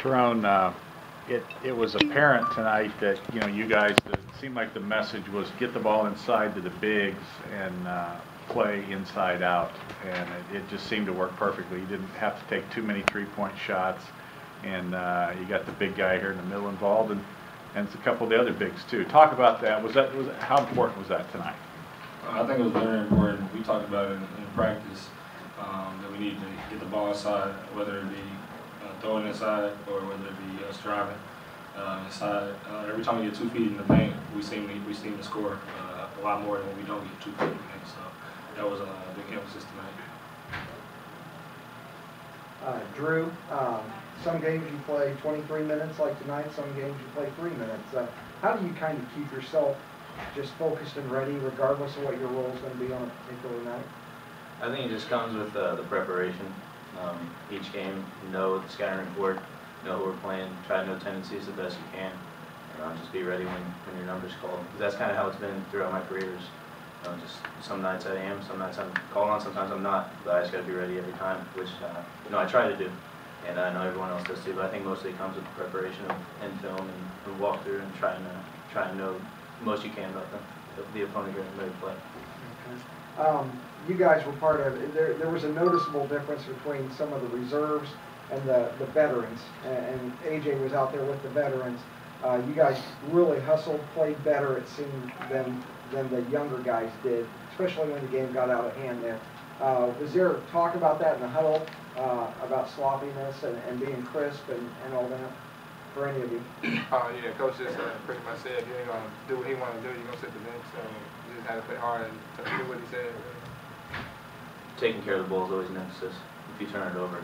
Tyrone, it was apparent tonight that, you guys, it seemed like the message was get the ball inside to the bigs and play inside out. And it just seemed to work perfectly. You didn't have to take too many three-point shots. And you got the big guy here in the middle involved, and it's a couple of the other bigs too. Talk about that. How important was that tonight? I think it was very important. We talked about it in practice, that we need to get the ball inside, whether it be throwing inside or whether it be us driving inside. Every time we get 2 feet in the paint, we seem to score a lot more than when we don't get 2 feet in the paint. So that was a big emphasis tonight. Drew, some games you play 23 minutes like tonight, some games you play 3 minutes. How do you kind of keep yourself just focused and ready regardless of what your role is going to be on a particular night? I think it just comes with the preparation. Each game, know the scouting report, know who we're playing, try to know tendencies the best you can. Just be ready when your number's called. Because that's kind of how it's been throughout my careers. Just some nights I am, some nights I'm called on, sometimes I'm not. But I just got to be ready every time, which I try to do. And I know everyone else does too, but I think mostly it comes with the preparation and film and walkthrough and trying to know the most you can about the opponent you're ready to play. Okay. You guys were part of it. There was a noticeable difference between some of the reserves and the veterans, and AJ was out there with the veterans. You guys really hustled, played better, it seemed, than the younger guys did, especially when the game got out of hand there. Was there talk about that in the huddle, about sloppiness and being crisp and all that for any of you? Yeah, Coach just pretty much said if you ain't going to do what he wanted to do, you're going to sit the bench. So you just had to play hard and do what he said. Taking care of the ball is always an emphasis. If you turn it over,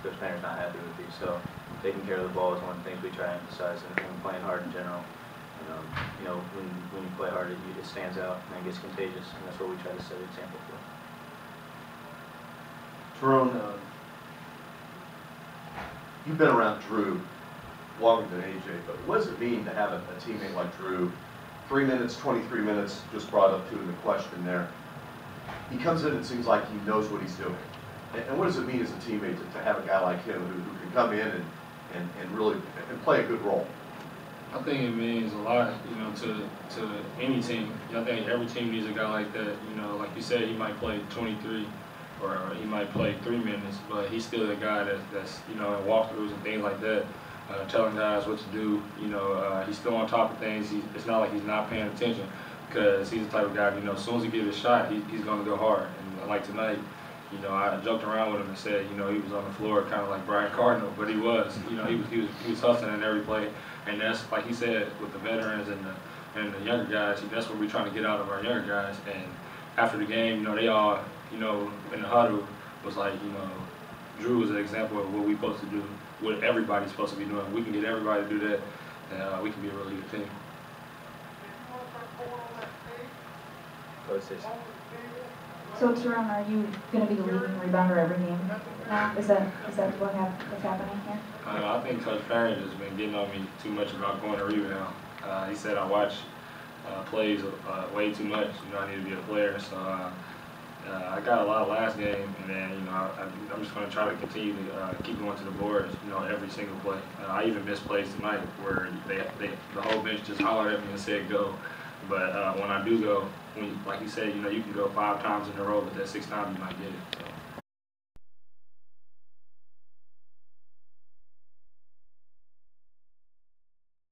the player's not happy with you. So taking care of the ball is one of the things we try to emphasize, and playing hard in general. When you play hard, it stands out and it gets contagious, and that's what we try to set an example for. Tyrone, you've been around Drew longer than AJ, but what does it mean to have a teammate like Drew? 3 minutes, 23 minutes, just brought up to in the question there. He comes in, it seems like he knows what he's doing. And what does it mean as a teammate to have a guy like him who can come in and really play a good role? I think it means a lot, to any team. I think every team needs a guy like that. Like you said, he might play 23 or he might play 3 minutes, but he's still the guy that's in walkthroughs and things like that, telling guys what to do. He's still on top of things. It's not like he's not paying attention, because he's the type of guy, as soon as he gets a shot, he's going to go hard. And like tonight, I joked around with him and said, he was on the floor kind of like Brian Cardinal, but he was. He was hustling in every play. And that's, like he said, with the veterans and the younger guys, that's what we're trying to get out of our younger guys. And after the game, they all, in the huddle was like, Drew was an example of what we're supposed to do, what everybody's supposed to be doing. We can get everybody to do that, and we can be a really good team. So, Tyrone, are you going to be the leading rebounder every game now? Is that what's happening here? I think Coach Perrin has been getting on me too much about going to rebound. He said I watch plays way too much. I need to be a player. So I got a lot last game, and then I'm just going to try to continue to keep going to the boards. Every single play. I even missed plays tonight where the whole bench just hollered at me and said go. But when I do go, like you said, you can go 5 times in a row, but that 6th time you might get it. So.